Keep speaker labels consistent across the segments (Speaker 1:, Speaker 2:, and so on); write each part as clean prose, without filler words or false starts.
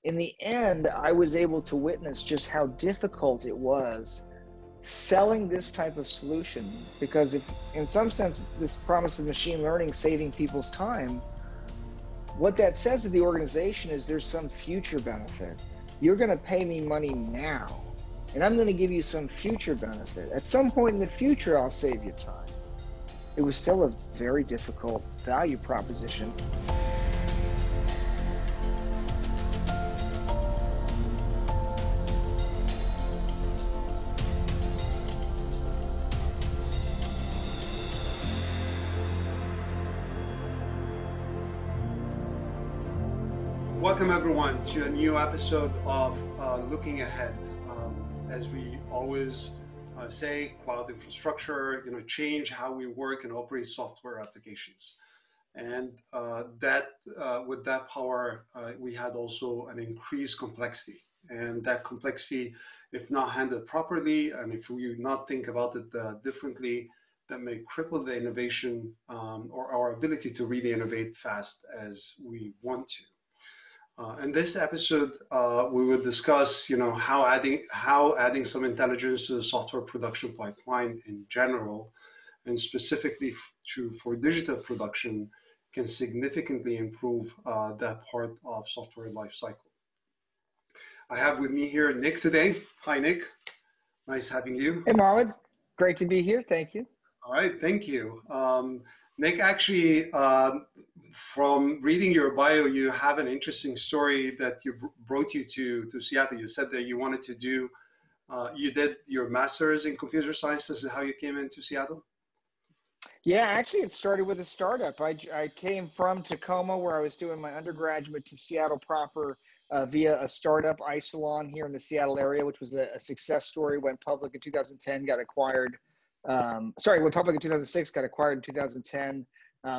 Speaker 1: in the end, I was able to witness just how difficult it was selling this type of solution. Because if, in some sense, this promises machine learning saving people's time, what that says to the organization is there's some future benefit. You're going to pay me money now, and I'm going to give you some future benefit. At some point in the future, I'll save you time. It was still a very difficult value proposition.
Speaker 2: Welcome everyone to a new episode of Looking Ahead. As we always say, cloud infrastructure, change how we work and operate software applications. And with that power, we had also an increased complexity. And that complexity, if not handled properly, and if we not think about it differently, that may cripple the innovation or our ability to really innovate fast as we want to. In this episode, we will discuss, how adding some intelligence to the software production pipeline in general, and specifically for digital production, can significantly improve that part of software lifecycle. I have with me here Nick today. Hi, Nick. Nice having you.
Speaker 1: Hey, Mohammed. Great to be here. Thank you.
Speaker 2: All right. Thank you. Nick, actually, from reading your bio, you have an interesting story that brought you to Seattle. You said that you wanted to do, you did your master's in computer science. This is how you came into Seattle?
Speaker 1: Yeah, actually, it started with a startup. I came from Tacoma, where I was doing my undergraduate, to Seattle proper via a startup, Isilon, here in the Seattle area, which was a success story. Went public in 2010, got acquired. Went public in 2006, got acquired in 2010.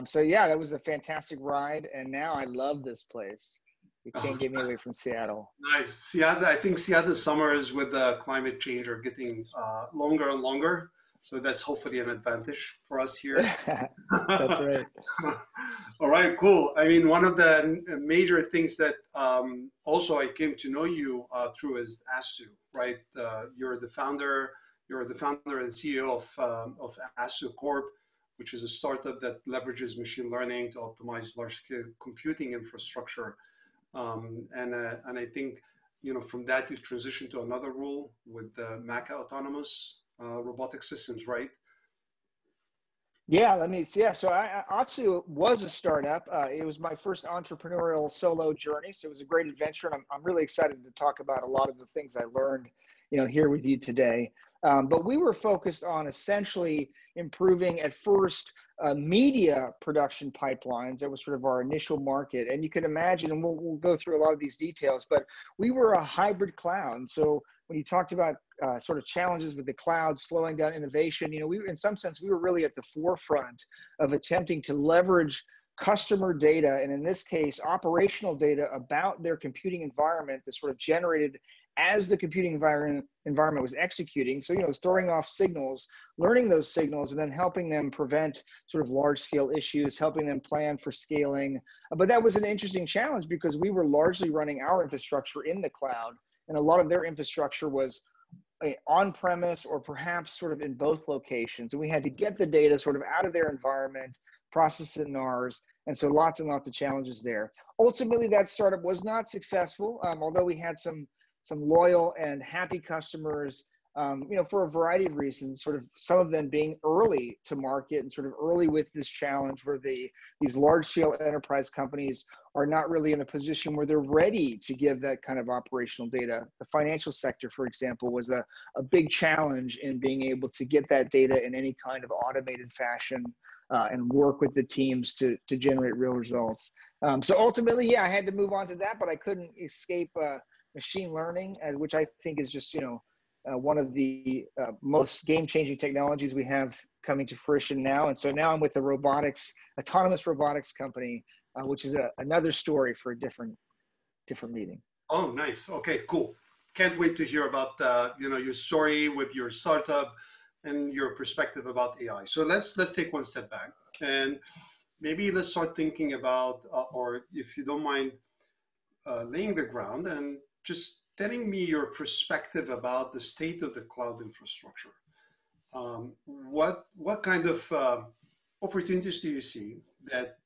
Speaker 1: So yeah, that was a fantastic ride, and now I love this place. You can't get me away from Seattle.
Speaker 2: Nice. Seattle. I think Seattle summers with climate change are getting longer and longer, so that's hopefully an advantage for us here.
Speaker 1: That's right.
Speaker 2: All right, cool. I mean, one of the major things that also I came to know you through is Astu, right? You're the founder and CEO of Astu Corp, which is a startup that leverages machine learning to optimize large-scale computing infrastructure. And I think, from that you've transitioned to another role with Maca Autonomous Robotic Systems, right?
Speaker 1: Yeah, So Atsu was a startup. It was my first entrepreneurial solo journey. So it was a great adventure. And I'm really excited to talk about a lot of the things I learned, here with you today. But we were focused on essentially improving at first media production pipelines. That was sort of our initial market. And you can imagine, and we'll go through a lot of these details, but we were a hybrid cloud. So when you talked about sort of challenges with the cloud, slowing down innovation, in some sense, we were really at the forefront of attempting to leverage customer data, and in this case, operational data about their computing environment that sort of generated as the computing environment was executing. So, throwing off signals, learning those signals, and then helping them prevent sort of large scale issues, helping them plan for scaling. But that was an interesting challenge because we were largely running our infrastructure in the cloud, and a lot of their infrastructure was on-premise or perhaps sort of in both locations. And we had to get the data sort of out of their environment, process it in ours. And so lots and lots of challenges there. Ultimately, that startup was not successful, although we had some loyal and happy customers, for a variety of reasons, sort of some of them being early to market and sort of early with this challenge where these large scale enterprise companies are not really in a position where they're ready to give that kind of operational data. The financial sector, for example, was a big challenge in being able to get that data in any kind of automated fashion and work with the teams to generate real results. So ultimately, yeah, I had to move on to that, but I couldn't escape machine learning, which I think is just, one of the most game-changing technologies we have coming to fruition now. And so now I'm with the autonomous robotics company, which is another story for a different meeting.
Speaker 2: Oh, nice. Okay, cool. Can't wait to hear about your story with your startup and your perspective about AI. So let's take one step back and maybe let's start thinking about, or if you don't mind, laying the ground and just telling me your perspective about the state of the cloud infrastructure. What kind of opportunities do you see that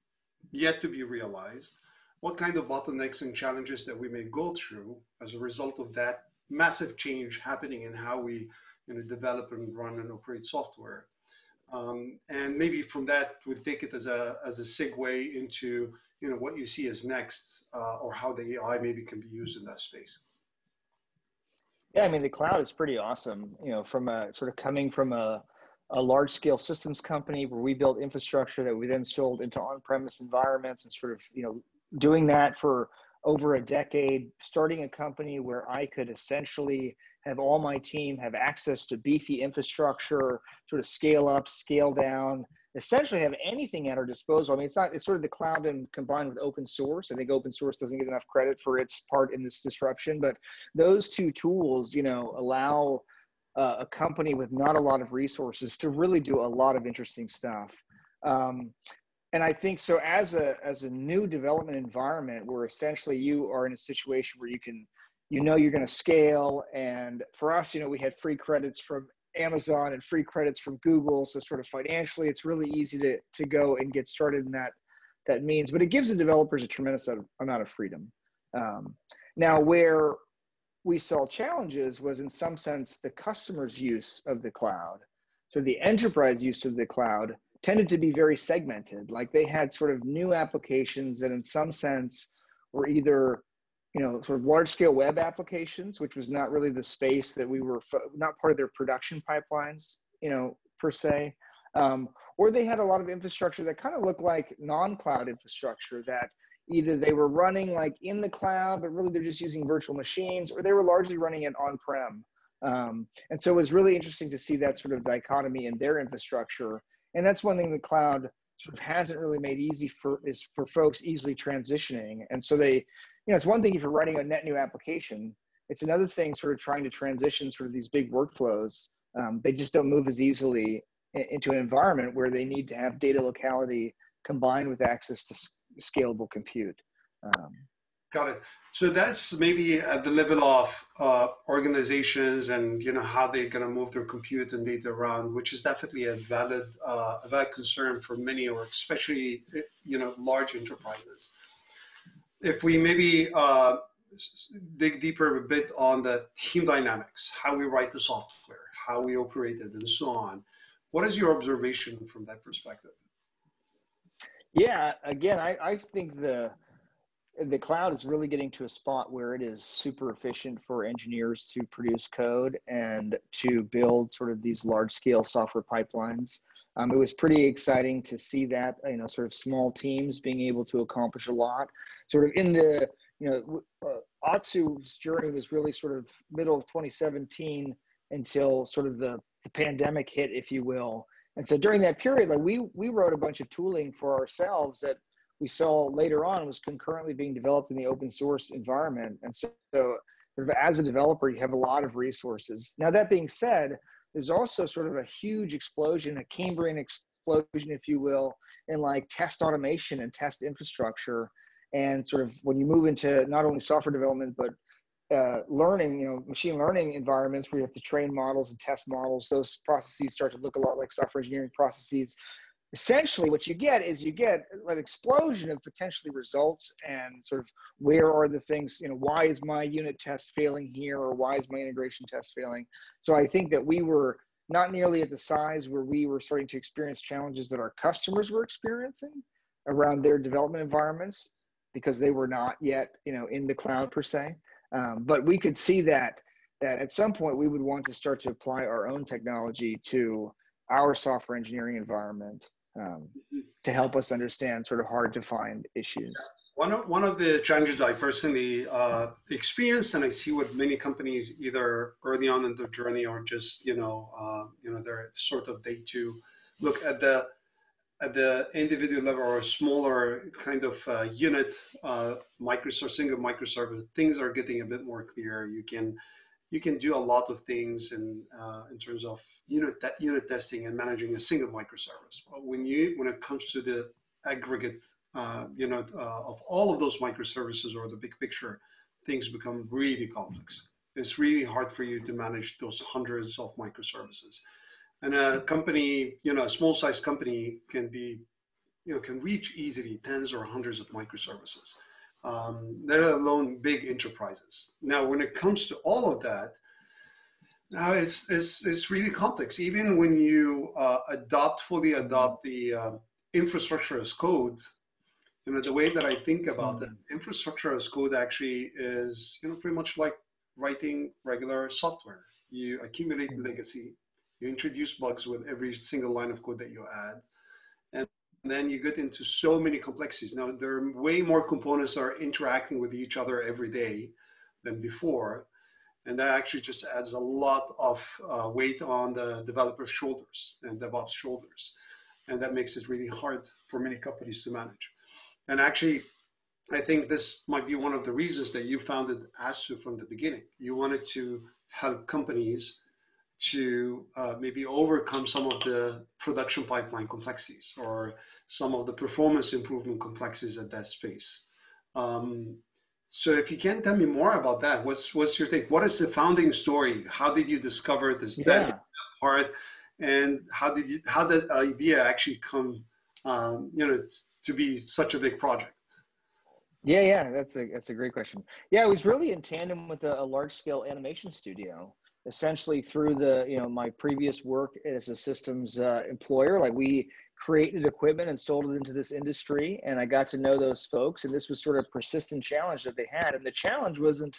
Speaker 2: yet to be realized? What kind of bottlenecks and challenges that we may go through as a result of that massive change happening in how we develop and run and operate software? And maybe from that, we'll take it as a segue into what you see as next, or how the AI maybe can be used in that space.
Speaker 1: Yeah, I mean, the cloud is pretty awesome, from a sort of coming from a large scale systems company where we built infrastructure that we then sold into on-premise environments and sort of, doing that for over a decade, starting a company where I could essentially have all my team have access to beefy infrastructure, sort of scale up, scale down, essentially have anything at our disposal. I mean, it's sort of the cloud and combined with open source. I think open source doesn't get enough credit for its part in this disruption, but those two tools, allow a company with not a lot of resources to really do a lot of interesting stuff. And I think so as a new development environment where essentially you are in a situation where you're going to scale. And for us, we had free credits from Amazon and free credits from Google. So sort of financially, it's really easy to go and get started in that means, but it gives the developers a tremendous amount of freedom. Now, where we saw challenges was in some sense the customer's use of the cloud. So the enterprise use of the cloud tended to be very segmented. Like they had sort of new applications that in some sense were either, sort of large scale web applications, which was not really the space that we were, not part of their production pipelines, per se. Or they had a lot of infrastructure that kind of looked like non-cloud infrastructure that either they were running like in the cloud, but really they're just using virtual machines, or they were largely running it on-prem. And so it was really interesting to see that sort of dichotomy in their infrastructure. And that's one thing the cloud sort of hasn't really made easy for folks easily transitioning. And so it's one thing if you're writing a net new application, it's another thing sort of trying to transition sort of these big workflows. They just don't move as easily into an environment where they need to have data locality combined with access to scalable compute.
Speaker 2: Got it. So that's maybe at the level of organizations and how they're going to move their compute and data around, which is definitely a valid concern for many, or especially large enterprises. If we maybe dig deeper a bit on the team dynamics, how we write the software, how we operate it, and so on, what is your observation from that perspective?
Speaker 1: Yeah, again, I think the cloud is really getting to a spot where it is super efficient for engineers to produce code and to build sort of these large scale software pipelines. It was pretty exciting to see that, sort of small teams being able to accomplish a lot. Sort of in the, Atsu's journey was really sort of middle of 2017 until sort of the pandemic hit, if you will. And so during that period, like we wrote a bunch of tooling for ourselves that we saw later on was concurrently being developed in the open source environment. And so sort of as a developer, you have a lot of resources. Now, that being said, there's also sort of a huge explosion, a Cambrian explosion, if you will, in like test automation and test infrastructure. And sort of when you move into not only software development, but learning, machine learning environments where you have to train models and test models, those processes start to look a lot like software engineering processes. Essentially, what you get is an explosion of potentially results and sort of where are the things, why is my unit test failing here, or why is my integration test failing? So I think that we were not nearly at the size where we were starting to experience challenges that our customers were experiencing around their development environments because they were not yet, in the cloud per se. But we could see that at some point we would want to start to apply our own technology to our software engineering environment to help us understand sort of hard to find issues.
Speaker 2: One of the challenges I personally experienced, and I see with many companies either early on in their journey or just they're sort of day two, look at the individual level or a smaller kind of unit single microservice. Things are getting a bit more clear. You can do a lot of things in terms of unit testing and managing a single microservice. But when it comes to the aggregate of all of those microservices or the big picture, things become really complex. It's really hard for you to manage those hundreds of microservices. And a company, a small size company can be, can reach easily tens or hundreds of microservices, let alone big enterprises. Now, when it comes to all of that, now it's really complex. Even when you fully adopt the infrastructure as code, the way that I think about it, infrastructure as code actually is, pretty much like writing regular software. You accumulate legacy, you introduce bugs with every single line of code that you add, and then you get into so many complexities. Now, there are way more components that are interacting with each other every day than before, and that actually just adds a lot of weight on the developer's shoulders and DevOps shoulders, and that makes it really hard for many companies to manage. And actually, I think this might be one of the reasons that you founded ASU from the beginning. You wanted to help companies to maybe overcome some of the production pipeline complexities or some of the performance improvement complexities at that space. So if you can tell me more about that, what's your take? What is the founding story? How did you discover this that part, and how did the idea actually come, to be such a big project?
Speaker 1: Yeah, that's a great question. Yeah, it was really in tandem with a large scale animation studio. Essentially, through my previous work as a systems employer, like we created equipment and sold it into this industry, and I got to know those folks. And this was sort of a persistent challenge that they had. And the challenge wasn't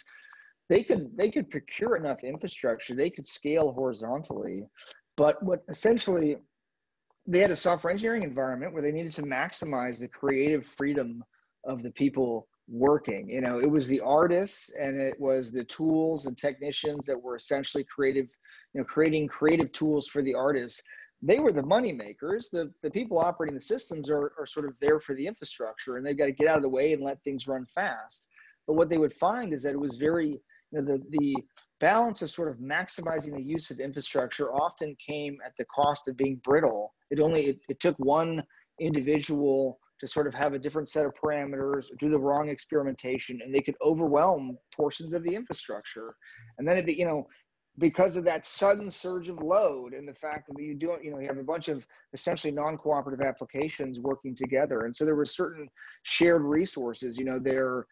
Speaker 1: they could procure enough infrastructure, they could scale horizontally, but what essentially they had a software engineering environment where they needed to maximize the creative freedom of the people working. It was the artists and it was the tools and technicians that were essentially creative, creating creative tools for the artists. They were the money makers. The people operating the systems are sort of there for the infrastructure, and they've got to get out of the way and let things run fast. But what they would find is that it was very, the balance of sort of maximizing the use of infrastructure often came at the cost of being brittle. It took one individual to sort of have a different set of parameters, do the wrong experimentation, and they could overwhelm portions of the infrastructure. And then because of that sudden surge of load and the fact that you have a bunch of essentially non-cooperative applications working together. And so there were certain shared resources, their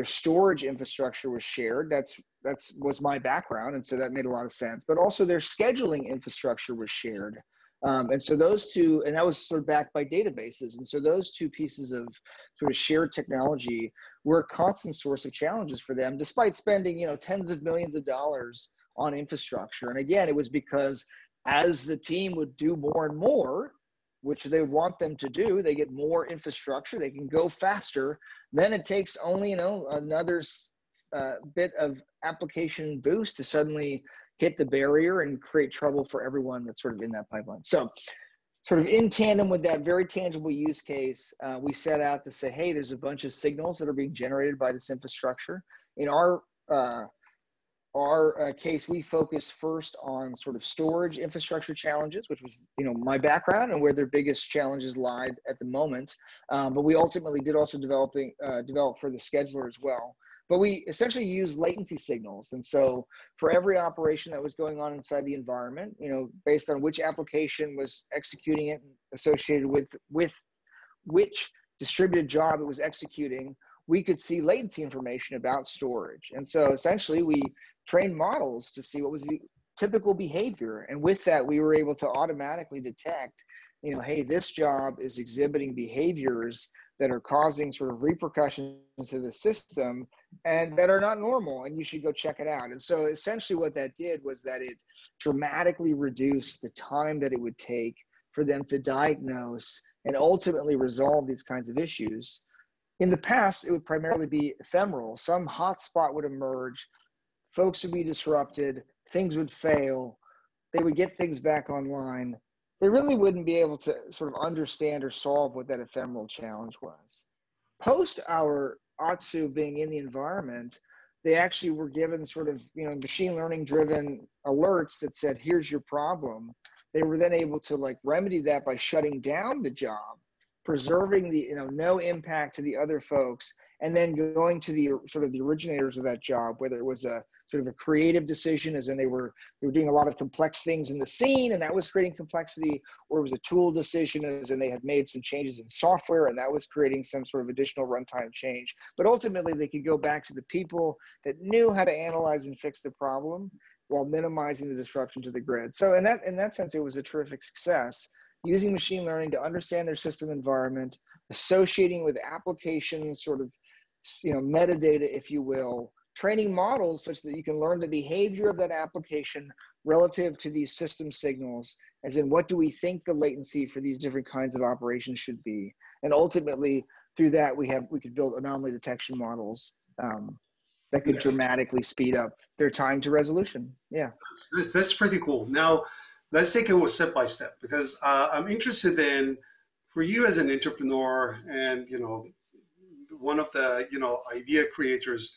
Speaker 1: storage infrastructure was shared. That was my background. And so that made a lot of sense, but also their scheduling infrastructure was shared. And so those two, and that was sort of backed by databases. And so those two pieces of sort of shared technology were a constant source of challenges for them, despite spending, tens of millions of dollars on infrastructure. And again, it was because as the team would do more and more, which they want them to do, they get more infrastructure, they can go faster. Then it takes only, another bit of application boost to suddenly hit the barrier and create trouble for everyone that's sort of in that pipeline. So sort of in tandem with that very tangible use case, we set out to say, hey, there's a bunch of signals that are being generated by this infrastructure. In our case, we focus first on sort of storage infrastructure challenges, which was, my background and where their biggest challenges lied at the moment. But we ultimately did also develop for the scheduler as well. But we essentially use latency signals. And so for every operation that was going on inside the environment, based on which application was executing it, associated with which distributed job it was executing, we could see latency information about storage. And so essentially we trained models to see what was the typical behavior. And with that, we were able to automatically detect, hey, this job is exhibiting behaviors that are causing sort of repercussions to the system and that are not normal, and you should go check it out. And so essentially what that did was that it dramatically reduced the time that it would take for them to diagnose and ultimately resolve these kinds of issues. In the past, it would primarily be ephemeral. Some hotspot would emerge, folks would be disrupted, things would fail, they would get things back online. They really wouldn't be able to sort of understand or solve what that ephemeral challenge was. Post our Atsu being in the environment, they actually were given sort of, machine learning driven alerts that said, here's your problem. They were then able to remedy that by shutting down the job preserving the, no impact to the other folks, and then going to the sort of the originators of that job, whether it was a sort of a creative decision, as in they were doing a lot of complex things in the scene and that was creating complexity, or it was a tool decision, as in they had made some changes in software and that was creating some sort of additional runtime change. But ultimately they could go back to the people that knew how to analyze and fix the problem while minimizing the disruption to the grid. So in that sense, it was a terrific success, using machine learning to understand their system environment, associating with application sort of, metadata, if you will, training models such that you can learn the behavior of that application relative to these system signals, as in what do we think the latency for these different kinds of operations should be. And ultimately, through that, we could build anomaly detection models that could dramatically speed up their time to resolution. Yeah.
Speaker 2: That's pretty cool. Now, let's take it step by step, because I'm interested in, for you as an entrepreneur and, one of the, idea creators,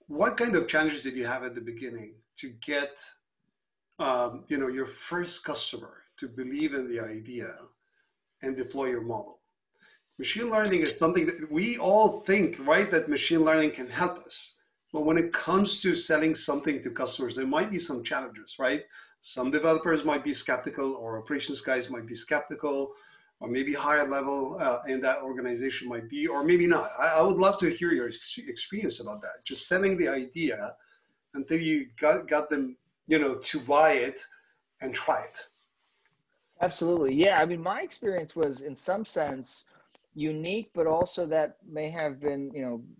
Speaker 2: what kind of challenges did you have at the beginning to get, your first customer to believe in the idea and deploy your model? Machine learning is something that we all think, right, that machine learning can help us. But when it comes to selling something to customers, there might be some challenges, right? Some developers might be skeptical, or operations guys might be skeptical, or maybe higher level in that organization might be, or maybe not. I would love to hear your experience about that. Just selling the idea until you got them, to buy it and try it.
Speaker 1: Absolutely. Yeah. I mean, my experience was in some sense unique, but also that may have been,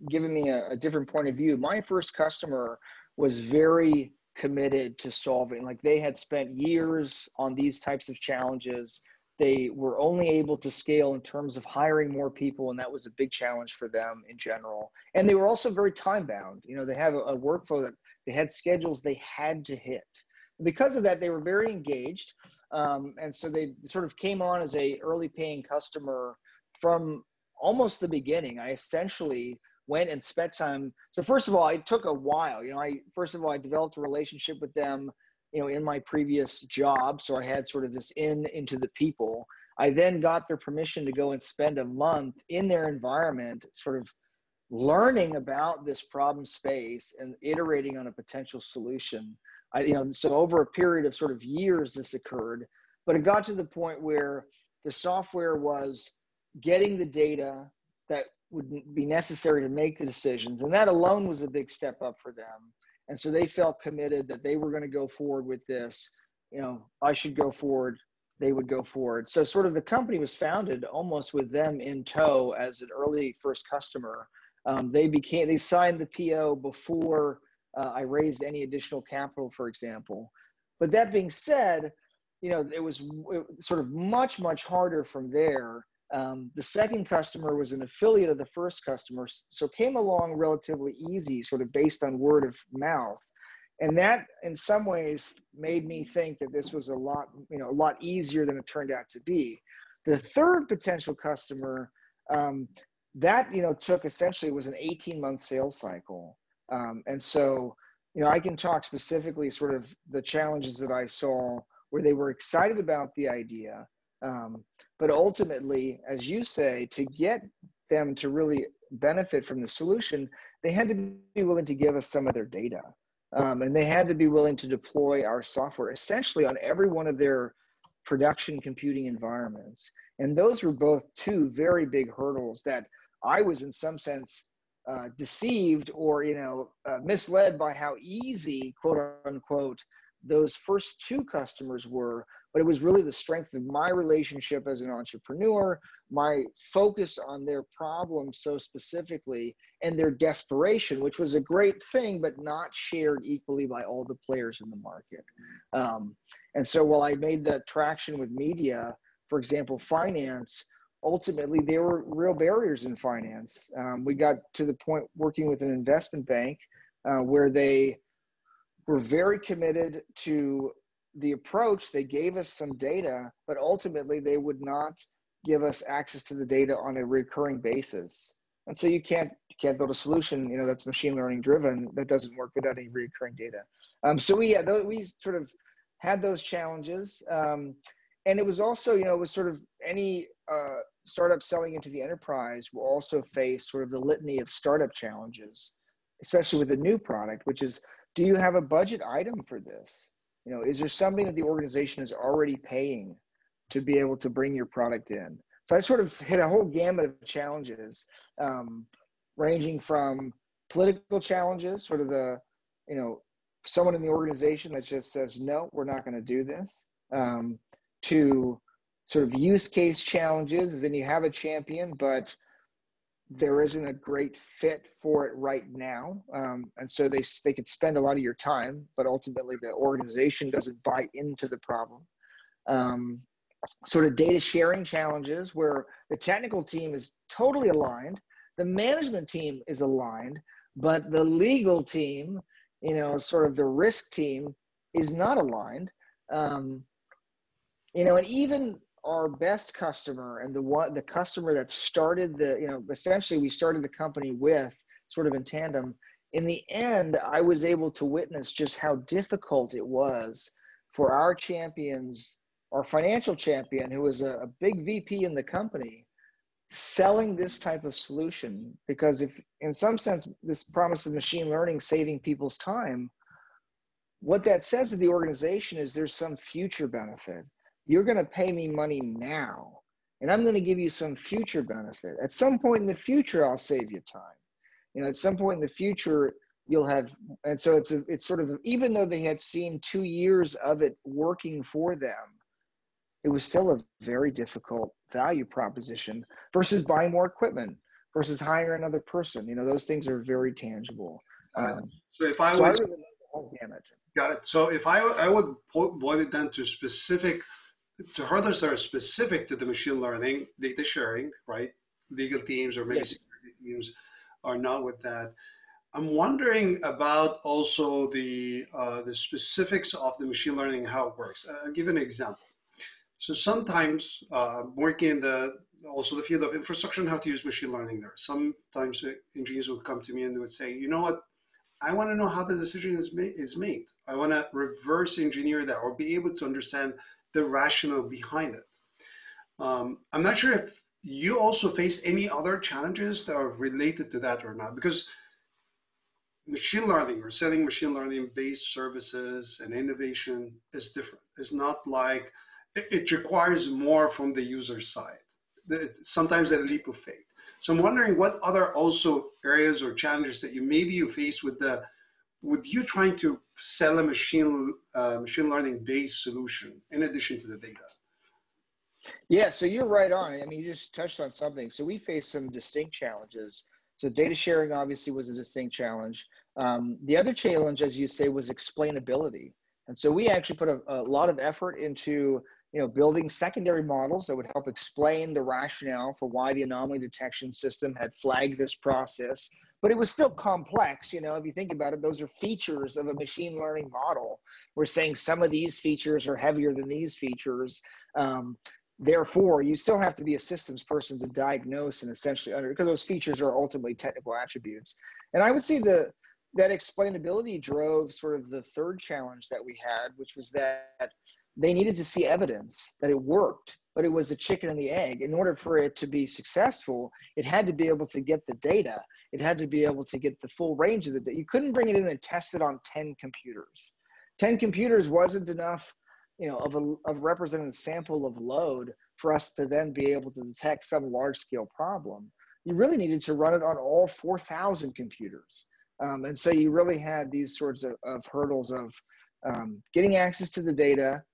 Speaker 1: given me a different point of view. My first customer was very committed to solving, like they had spent years on these types of challenges. They were only able to scale in terms of hiring more people, and that was a big challenge for them in general. And they were also very time bound. They have a workflow that they had schedules they had to hit. Because of that, they were very engaged. And so they sort of came on as a early paying customer from almost the beginning. I essentially went and spent time. So first of all, it took a while. I developed a relationship with them, in my previous job. So I had sort of this into the people. I then got their permission to go and spend a month in their environment, sort of learning about this problem space and iterating on a potential solution. So over a period of sort of years, this occurred, but it got to the point where the software was getting the data that would be necessary to make the decisions. And that alone was a big step up for them. And so they felt committed that they were going to go forward with this. I should go forward. They would go forward. So sort of the company was founded almost with them in tow as an early first customer. They signed the PO before I raised any additional capital, for example. But that being said, it was sort of much, much harder from there. The second customer was an affiliate of the first customer, so came along relatively easy, sort of based on word of mouth. And that in some ways made me think that this was a lot easier than it turned out to be. The third potential customer, that took essentially was an 18-month sales cycle. And so, I can talk specifically sort of the challenges that I saw where they were excited about the idea. But ultimately, as you say, to get them to really benefit from the solution, they had to be willing to give us some of their data. And they had to be willing to deploy our software essentially on every one of their production computing environments. And those were both two very big hurdles that I was in some sense deceived or misled by how easy, quote unquote, those first two customers were. But it was really the strength of my relationship as an entrepreneur, my focus on their problem so specifically, and their desperation, which was a great thing, but not shared equally by all the players in the market. And so while I made that traction with media, for example, finance, ultimately there were real barriers in finance. We got to the point working with an investment bank where they were very committed to the approach. They gave us some data, but ultimately they would not give us access to the data on a recurring basis. And so you can't build a solution, that's machine learning driven, that doesn't work without any recurring data. So we sort of had those challenges. And it was also, it was sort of any startup selling into the enterprise will also face sort of the litany of startup challenges, especially with a new product, which is, do you have a budget item for this? You know, is there something that the organization is already paying to be able to bring your product in? So I sort of hit a whole gamut of challenges, ranging from political challenges, sort of the, you know, someone in the organization that just says, no, we're not going to do this, to sort of use case challenges, as in you have a champion, but there isn't a great fit for it right now. And so they could spend a lot of your time, but ultimately the organization doesn't buy into the problem. Sort of data sharing challenges where the technical team is totally aligned, the management team is aligned, but the legal team, you know, sort of the risk team is not aligned. You know, and even our best customer and the customer that started the, you know, essentially we started the company with sort of in tandem. In the end, I was able to witness just how difficult it was for our champions, our financial champion, who was a big VP in the company, selling this type of solution. Because if, in some sense, this promise of machine learning saving people's time, what that says to the organization is there's some future benefit. You're going to pay me money now, and I'm going to give you some future benefit. At some point in the future, I'll save you time. You know, at some point in the future, you'll have, and so it's sort of, even though they had seen 2 years of it working for them, it was still a very difficult value proposition versus buying more equipment, versus hiring another person. You know, those things are very tangible.
Speaker 2: So if I
Speaker 1: so
Speaker 2: was,
Speaker 1: I really like the whole gamut.
Speaker 2: got it. So if I would boil it down to specific, to hurdles that are specific to the machine learning, data sharing, right? Legal teams or maybe
Speaker 1: Yes.
Speaker 2: security teams are not with that. I'm wondering about also the specifics of the machine learning, how it works. I'll give an example. So sometimes working in also the field of infrastructure and how to use machine learning there. Sometimes engineers would come to me and they would say, you know what, I want to know how the decision is made. I want to reverse engineer that or be able to understand the rationale behind it. I'm not sure if you also face any other challenges that are related to that or not, because machine learning or selling machine learning based services and innovation is different. It's not like, it requires more from the user side, sometimes a leap of faith. So I'm wondering what other also areas or challenges that you face with you trying to sell a machine learning based solution in addition to the data.
Speaker 1: Yeah, so you're right on. I mean, you just touched on something. So we faced some distinct challenges. So data sharing obviously was a distinct challenge. The other challenge, as you say, was explainability. And so we actually put a lot of effort into, you know, building secondary models that would help explain the rationale for why the anomaly detection system had flagged this process. But it was still complex. You know, if you think about it, those are features of a machine learning model. We're saying some of these features are heavier than these features. Therefore, you still have to be a systems person to diagnose and essentially because those features are ultimately technical attributes. And I would say that explainability drove sort of the third challenge that we had, which was that they needed to see evidence that it worked, but it was a chicken and the egg. In order for it to be successful, it had to be able to get the data. It had to be able to get the full range of the data. You couldn't bring it in and test it on 10 computers. 10 computers wasn't enough, you know, of representative sample of load for us to then be able to detect some large scale problem. You really needed to run it on all 4,000 computers. And so you really had these sorts of hurdles of getting access to the data,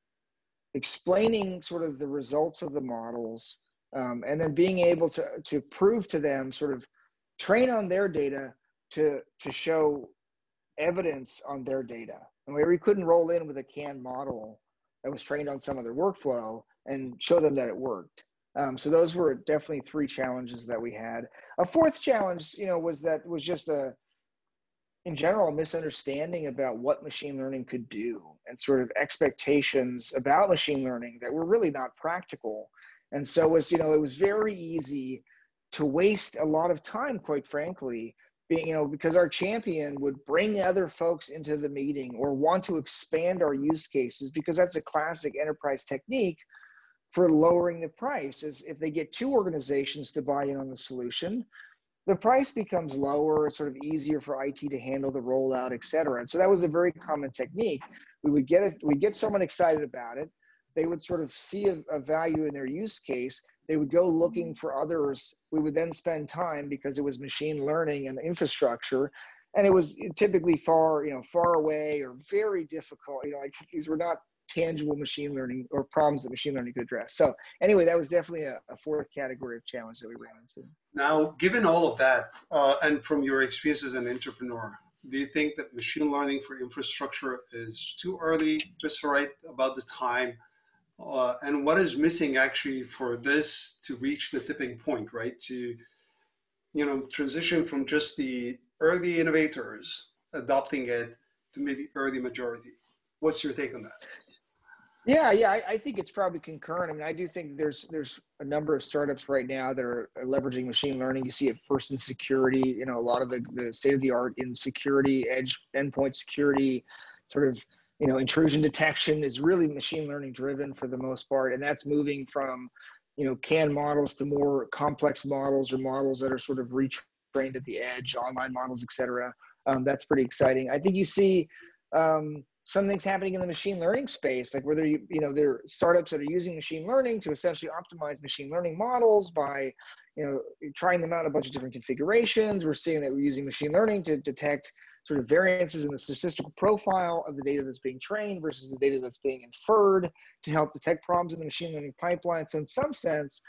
Speaker 1: explaining sort of the results of the models, and then being able to prove to them, sort of train on their data to show evidence on their data. And we couldn't roll in with a canned model that was trained on some other workflow and show them that it worked. So those were definitely three challenges that we had. A fourth challenge, you know, was just in general, misunderstanding about what machine learning could do and sort of expectations about machine learning that were really not practical. And so it was very easy to waste a lot of time, quite frankly, because our champion would bring other folks into the meeting or want to expand our use cases, because that's a classic enterprise technique for lowering the price. Is if they get two organizations to buy in on the solution, the price becomes lower. It's sort of easier for IT to handle the rollout, et cetera. And so that was a very common technique. We'd get someone excited about it. They would sort of see a value in their use case. They would go looking for others. We would then spend time, because it was machine learning and infrastructure, and it was typically far away or very difficult. Like these were not tangible machine learning or problems that machine learning could address. So anyway, that was definitely a fourth category of challenge that we ran into.
Speaker 2: Now, given all of that, and from your experience as an entrepreneur, do you think that machine learning for infrastructure is too early, just right about the time? And what is missing actually for this to reach the tipping point, right? To, transition from just the early innovators adopting it to maybe early majority. What's your take on that?
Speaker 1: Yeah, I think it's probably concurrent. I mean, I do think there's a number of startups right now that are leveraging machine learning. You see it first in security, a lot of the state of the art in security, edge endpoint security, sort of, intrusion detection is really machine learning driven for the most part. And that's moving from, canned models to more complex models, or models that are sort of retrained at the edge, online models, et cetera. That's pretty exciting. I think you see, some things happening in the machine learning space, like whether there are startups that are using machine learning to essentially optimize machine learning models by, trying them out in a bunch of different configurations. We're seeing that we're using machine learning to detect sort of variances in the statistical profile of the data that's being trained versus the data that's being inferred to help detect problems in the machine learning pipeline. So in some sense,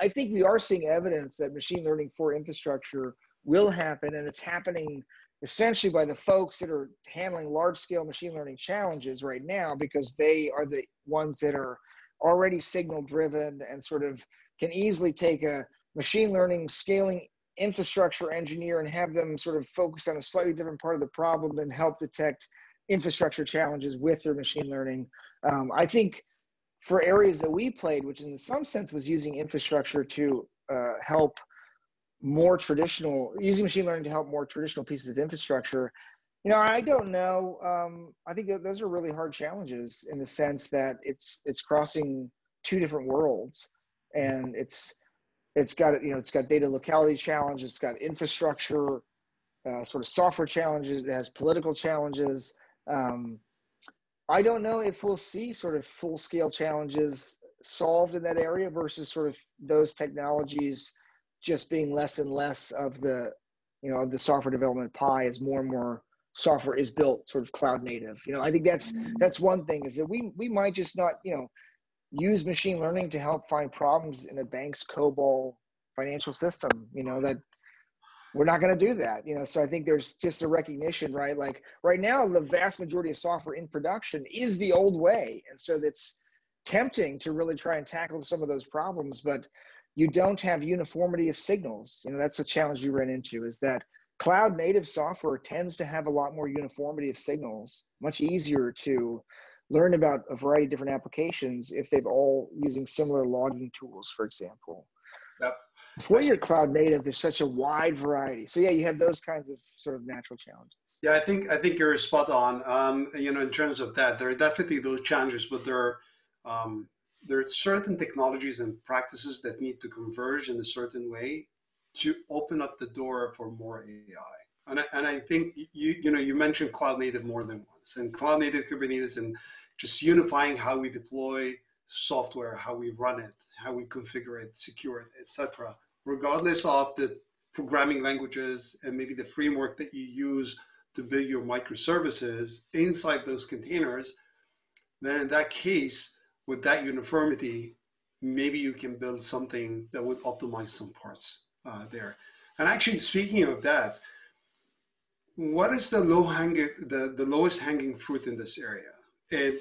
Speaker 1: I think we are seeing evidence that machine learning for infrastructure will happen, and it's happening essentially by the folks that are handling large-scale machine learning challenges right now, because they are the ones that are already signal-driven and sort of can easily take a machine learning scaling infrastructure engineer and have them sort of focus on a slightly different part of the problem and help detect infrastructure challenges with their machine learning. I think for areas that we played, which in some sense was using infrastructure to help using machine learning to help more traditional pieces of infrastructure, I don't know. I think that those are really hard challenges in the sense that it's crossing two different worlds, and it's got data locality challenges, it's got infrastructure, sort of software challenges, it has political challenges. I don't know if we'll see sort of full scale challenges solved in that area versus sort of those technologies just being less and less of the software development pie as more and more software is built sort of cloud native. I think that's one thing, is that we might just not, use machine learning to help find problems in a bank's COBOL financial system, that we're not going to do that. So I think there's just a recognition, right? Like right now, the vast majority of software in production is the old way. And so that's tempting to really try and tackle some of those problems, but you don't have uniformity of signals. That's a challenge we ran into, is that cloud native software tends to have a lot more uniformity of signals, much easier to learn about a variety of different applications if they've all using similar logging tools, for example.
Speaker 2: Yep.
Speaker 1: Before you're cloud native, there's such a wide variety. So yeah, you have those kinds of sort of natural challenges.
Speaker 2: Yeah, I think you're spot on. In terms of that, there are definitely those challenges, but there are certain technologies and practices that need to converge in a certain way to open up the door for more AI. And I think you mentioned cloud native more than once, and cloud native Kubernetes, and just unifying how we deploy software, how we run it, how we configure it, secure it, etc. Regardless of the programming languages and maybe the framework that you use to build your microservices inside those containers, then in that case, with that uniformity, maybe you can build something that would optimize some parts there. And actually, speaking of that, what is the lowest hanging fruit in this area?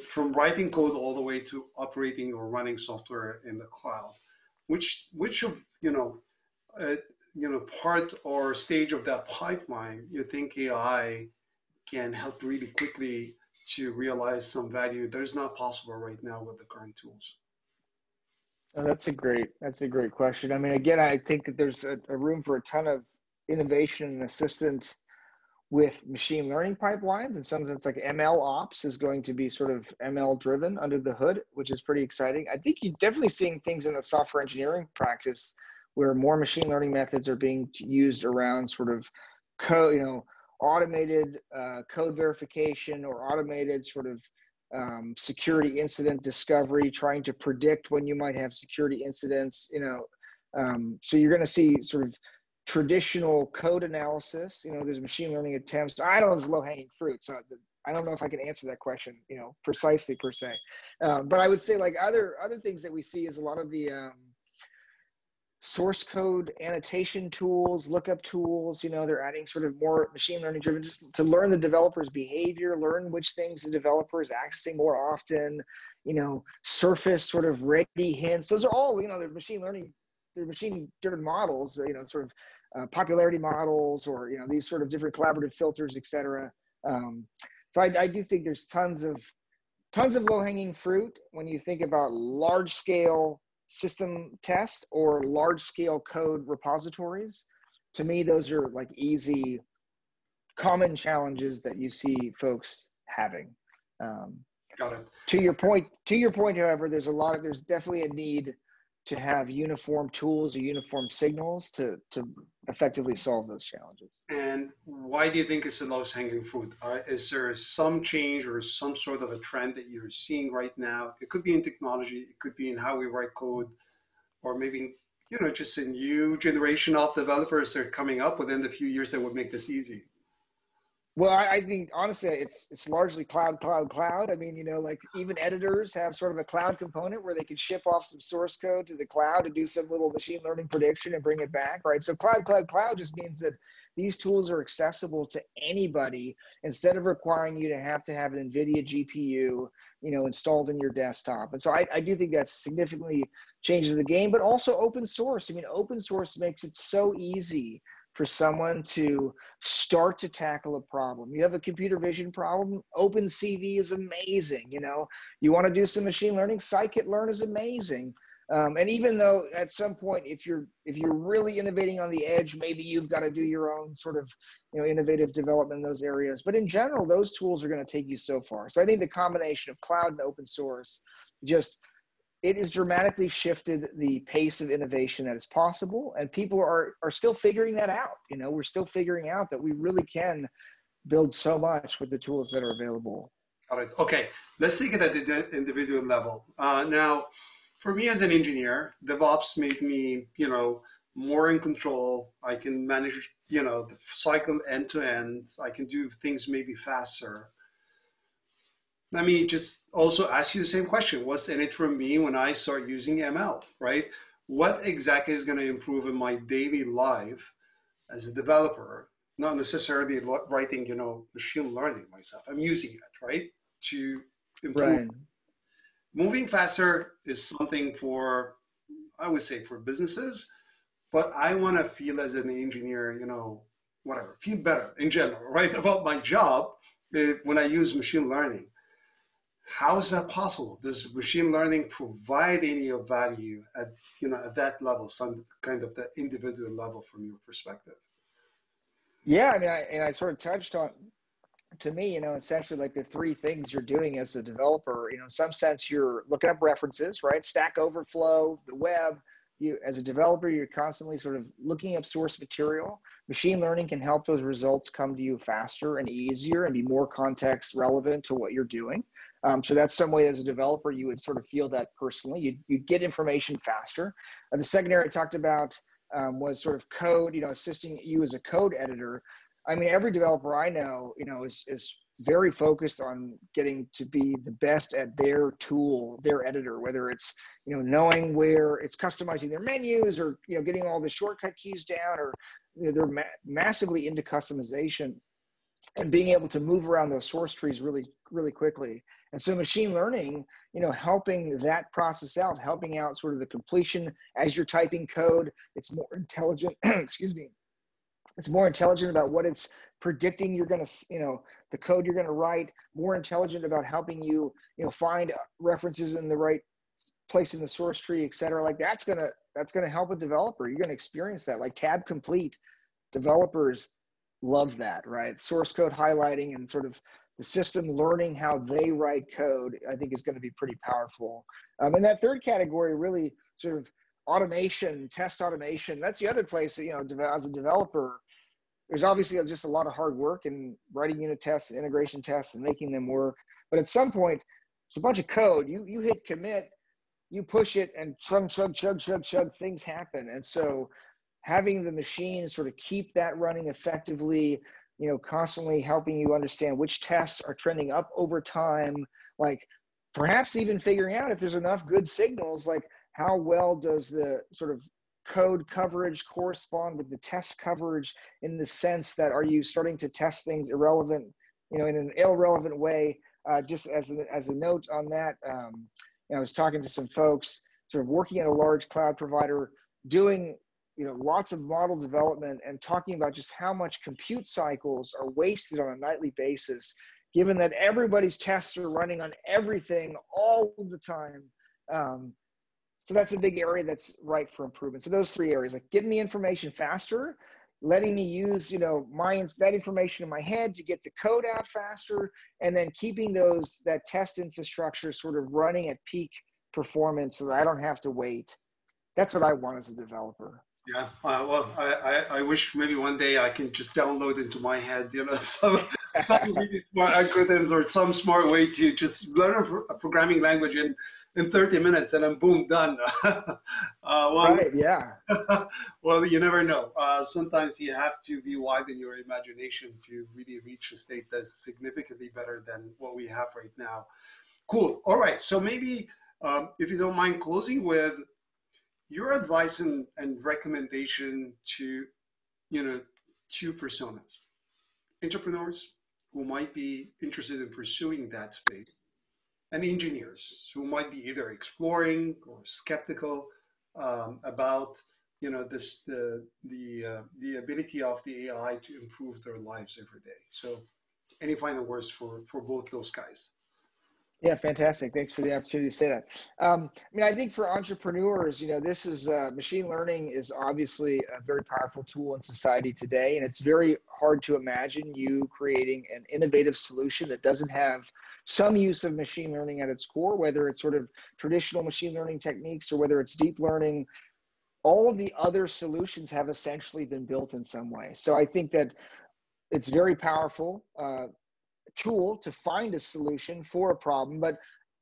Speaker 2: From writing code all the way to operating or running software in the cloud, which of part or stage of that pipeline you think AI can help really quickly to realize some value that is not possible right now with the current tools?
Speaker 1: Oh, that's a great question. I mean, again, I think that there's a room for a ton of innovation and assistant with machine learning pipelines, and sometimes like ML ops is going to be sort of ML driven under the hood, which is pretty exciting. I think you're definitely seeing things in the software engineering practice where more machine learning methods are being used around sort of code, automated code verification or automated sort of security incident discovery, trying to predict when you might have security incidents, so you're going to see sort of traditional code analysis. There's machine learning attempts. I don't know, it's low hanging fruit. So I don't know if I can answer that question, precisely per se. But I would say like other things that we see is a lot of the source code annotation tools, lookup tools. They're adding sort of more machine learning driven just to learn the developer's behavior, learn which things the developer is accessing more often, surface sort of ready hints. Those are all, they're machine learning, they're machine driven models, sort of popularity models, or, these sort of different collaborative filters, et cetera. So I do think there's tons of low hanging fruit when you think about large scale system test or large scale code repositories. To me, those are like easy, common challenges that you see folks having.
Speaker 2: Got it.
Speaker 1: To your point, however, there's definitely a need to have uniform tools or uniform signals to effectively solve those challenges.
Speaker 2: And why do you think it's the lowest hanging fruit? Is there some change or some sort of a trend that you're seeing right now? It could be in technology, it could be in how we write code, or maybe, just a new generation of developers that are coming up within the few years that would make this easy.
Speaker 1: Well, I think honestly, it's largely cloud. I mean, like even editors have sort of a cloud component where they can ship off some source code to the cloud to do some little machine learning prediction and bring it back, right? So cloud just means that these tools are accessible to anybody instead of requiring you to have an NVIDIA GPU, installed in your desktop. And so I do think that significantly changes the game, but also open source. I mean, open source makes it so easy for someone to start to tackle a problem. You have a computer vision problem, OpenCV is amazing. You want to do some machine learning, scikit-learn is amazing. And even though at some point, if you're really innovating on the edge, maybe you've got to do your own sort of innovative development in those areas. But in general, those tools are going to take you so far. So I think the combination of cloud and open source it has dramatically shifted the pace of innovation that is possible, and people are still figuring that out. We're still figuring out that we really can build so much with the tools that are available.
Speaker 2: All right. Okay. Let's take it at the individual level. Now, for me as an engineer, DevOps made me, more in control. I can manage, the cycle end to end. I can do things maybe faster. Let me just also ask you the same question. What's in it for me when I start using ML, right? What exactly is going to improve in my daily life as a developer? Not necessarily writing, machine learning myself. I'm using it, right, to improve.
Speaker 1: Right.
Speaker 2: Moving faster is something I would say for businesses, but I want to feel as an engineer, feel better in general, right, about my job when I use machine learning. How is that possible? Does machine learning provide any of value at that level, some kind of the individual level from your perspective?
Speaker 1: Yeah, I mean, I sort of touched on, to me, essentially like the three things you're doing as a developer. In some sense, you're looking up references, right? Stack Overflow, the web. You, as a developer, you're constantly sort of looking up source material. Machine learning can help those results come to you faster and easier and be more context relevant to what you're doing. So that's some way as a developer, you would sort of feel that personally. You'd get information faster. The second area I talked about was sort of code, assisting you as a code editor. I mean, every developer I know, is very focused on getting to be the best at their tool, their editor, whether it's, knowing where it's customizing their menus or, getting all the shortcut keys down, or they're massively into customization and being able to move around those source trees really, really quickly. And so machine learning, helping that process out, helping out sort of the completion as you're typing code, it's more intelligent, excuse me. It's more intelligent about what it's predicting you're going to, the code you're going to write, more intelligent about helping you, find references in the right place in the source tree, et cetera. Like that's going to help a developer. You're going to experience that, like tab complete developers love that, right? Source code highlighting and sort of the system learning how they write code, I think is going to be pretty powerful. And that third category, really sort of automation, test automation. That's the other place that, as a developer, there's obviously just a lot of hard work in writing unit tests and integration tests and making them work. But at some point, it's a bunch of code. You hit commit, you push it, and chug, things happen. And so having the machine sort of keep that running effectively, constantly helping you understand which tests are trending up over time, like perhaps even figuring out if there's enough good signals, like how well does the sort of code coverage correspond with the test coverage, in the sense that are you starting to test things irrelevant, in an irrelevant way? Just as a note on that, I was talking to some folks sort of working at a large cloud provider doing lots of model development and talking about just how much compute cycles are wasted on a nightly basis, given that everybody's tests are running on everything all the time. So that's a big area that's ripe for improvement. So those three areas, like getting the information faster, letting me use, that information in my head to get the code out faster, and then keeping that test infrastructure sort of running at peak performance so that I don't have to wait. That's what I want as a developer.
Speaker 2: Yeah, well, I wish maybe one day I can just download into my head, some really smart algorithms or some smart way to just learn a programming language in 30 minutes and then boom, done. Well,
Speaker 1: right, yeah.
Speaker 2: Well, you never know. Sometimes you have to be wide in your imagination to really reach a state that's significantly better than what we have right now. Cool. All right. So maybe if you don't mind closing with your advice and recommendation to, two personas, entrepreneurs who might be interested in pursuing that space, and engineers who might be either exploring or skeptical about, the ability of the AI to improve their lives every day. So, any final words for both those guys?
Speaker 1: Yeah, fantastic. Thanks for the opportunity to say that. I think for entrepreneurs, this is machine learning is obviously a very powerful tool in society today, and it's very hard to imagine you creating an innovative solution that doesn't have some use of machine learning at its core, whether it's sort of traditional machine learning techniques or whether it's deep learning. All of the other solutions have essentially been built in some way. So I think that it's very powerful. Tool to find a solution for a problem, but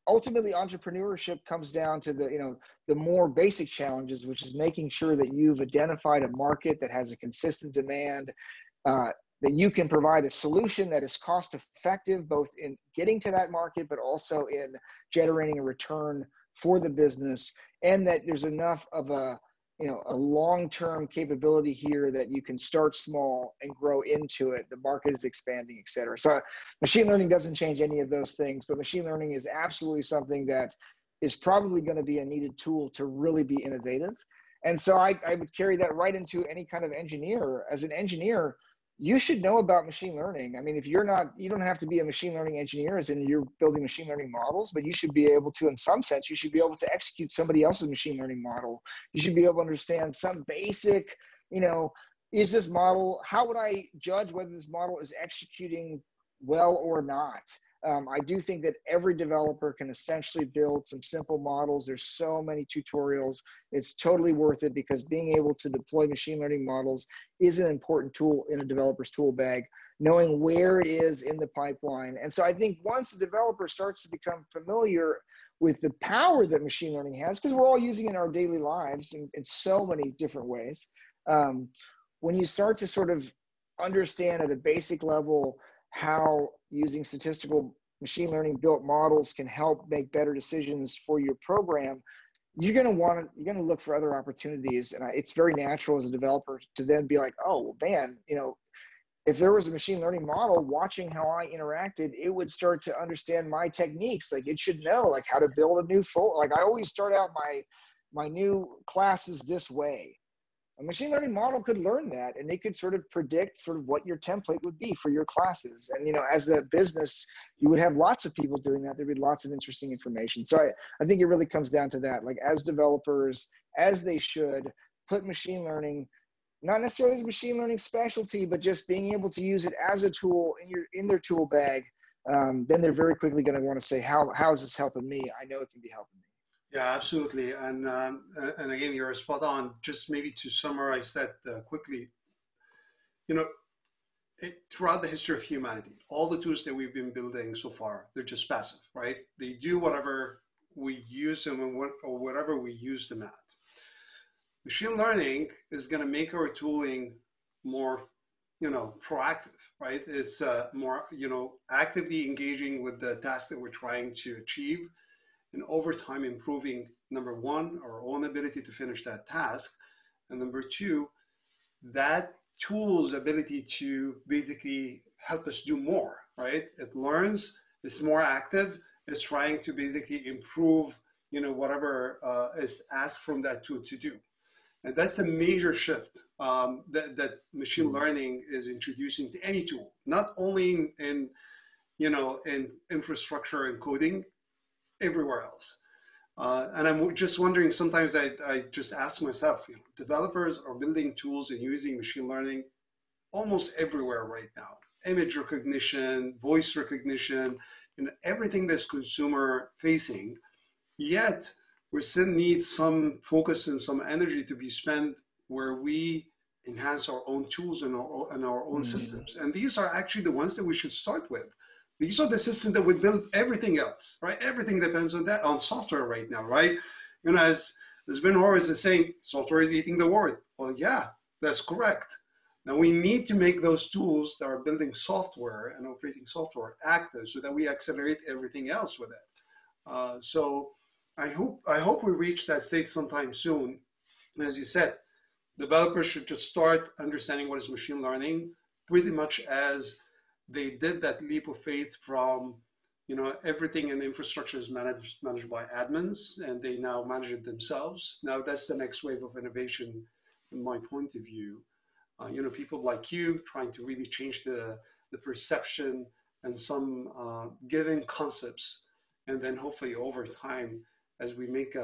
Speaker 1: ultimately entrepreneurship comes down to the more basic challenges, which is making sure that you've identified a market that has a consistent demand, that you can provide a solution that is cost effective both in getting to that market but also in generating a return for the business, and that there's enough of a long-term capability here that you can start small and grow into it. The market is expanding, et cetera. So machine learning doesn't change any of those things, but machine learning is absolutely something that is probably going to be a needed tool to really be innovative. And so I would carry that right into any kind of engineer. As an engineer, you should know about machine learning. I mean, if you're not, you don't have to be a machine learning engineer as in you're building machine learning models, but you should be able to, in some sense, you should be able to execute somebody else's machine learning model. You should be able to understand some basic, is this model, how would I judge whether this model is executing well or not? I do think that every developer can essentially build some simple models. There's so many tutorials. It's totally worth it because being able to deploy machine learning models is an important tool in a developer's tool bag, knowing where it is in the pipeline. And so I think once the developer starts to become familiar with the power that machine learning has, because we're all using it in our daily lives in so many different ways, when you start to sort of understand at a basic level how using statistical machine learning built models can help make better decisions for your program, you're going to look for other opportunities. And it's very natural as a developer to then be like, oh man, if there was a machine learning model watching how I interacted, it would start to understand my techniques. Like it should know like how to build a new like I always start out my new classes this way. A machine learning model could learn that, and it could sort of predict sort of what your template would be for your classes. And, as a business, you would have lots of people doing that. There'd be lots of interesting information. So I think it really comes down to that. Like as developers, as they should, put machine learning not necessarily as a machine learning specialty, but just being able to use it as a tool in their tool bag, then they're very quickly going to want to say, how is this helping me? I know it can be helping me.
Speaker 2: Yeah, absolutely. And again, you're spot on. Just maybe to summarize that quickly, you know, throughout the history of humanity, all the tools that we've been building so far, they're just passive, right? They do whatever we use them or whatever we use them at. Machine learning is going to make our tooling more, proactive, right? It's more, actively engaging with the task that we're trying to achieve, and over time improving, number one, our own ability to finish that task, and number two, that tool's ability to basically help us do more, right? It learns, it's more active, it's trying to basically improve, whatever is asked from that tool to do. And that's a major shift that machine learning is introducing to any tool, not only in infrastructure and coding, everywhere else. And I'm just wondering, sometimes I just ask myself, developers are building tools and using machine learning almost everywhere right now. Image recognition, voice recognition, everything that's consumer facing. Yet we still need some focus and some energy to be spent where we enhance our own tools and our own systems. And these are actually the ones that we should start with. These are the systems that would build everything else, right? Everything depends on that, on software right now, right? As Ben Horowitz is saying, software is eating the world. Well, yeah, that's correct. Now we need to make those tools that are building software and operating software active so that we accelerate everything else with it. So I hope we reach that state sometime soon. And as you said, developers should just start understanding what is machine learning, pretty much as they did that leap of faith from, everything in infrastructure is managed by admins, and they now manage it themselves. Now that's the next wave of innovation, in my point of view. People like you trying to really change the perception and some given concepts, and then hopefully over time, as we make,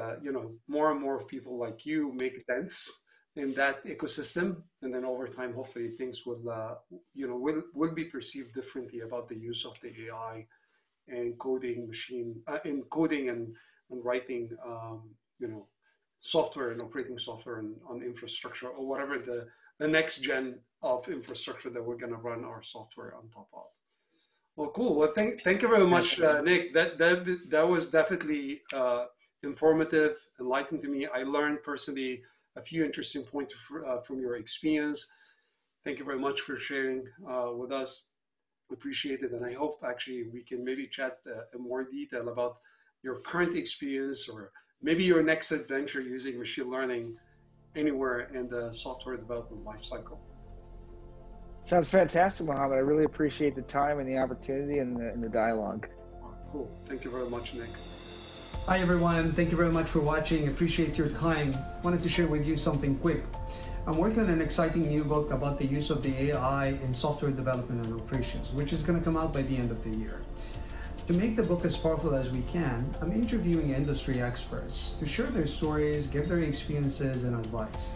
Speaker 2: more and more of people like you make sense in that ecosystem, and then over time, hopefully things will be perceived differently about the use of the AI and coding in coding and writing, software and operating software on infrastructure, or whatever the next gen of infrastructure that we're going to run our software on top of. Well, cool. Well, thank you very much, Nick. That was definitely informative, enlightening to me. I learned personally a few interesting points from your experience. Thank you very much for sharing with us. Appreciate it. And I hope actually we can maybe chat in more detail about your current experience, or maybe your next adventure using machine learning anywhere in the software development lifecycle.
Speaker 1: Sounds fantastic, Mohammed. I really appreciate the time and the opportunity and the dialogue.
Speaker 2: Cool. Thank you very much, Nick.
Speaker 3: Hi everyone, thank you very much for watching. Appreciate your time. Wanted to share with you something quick. I'm working on an exciting new book about the use of the AI in software development and operations, which is going to come out by the end of the year. To make the book as powerful as we can, I'm interviewing industry experts to share their stories, give their experiences and advice.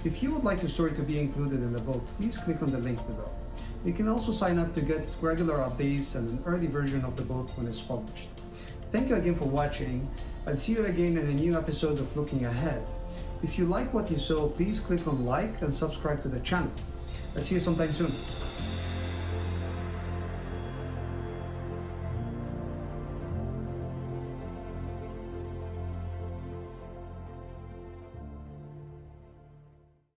Speaker 3: If you would like your story to be included in the book, please click on the link below. You can also sign up to get regular updates and an early version of the book when it's published. Thank you again for watching. I'll see you again in a new episode of Looking Ahead. If you like what you saw, please click on like and subscribe to the channel. I'll see you sometime soon.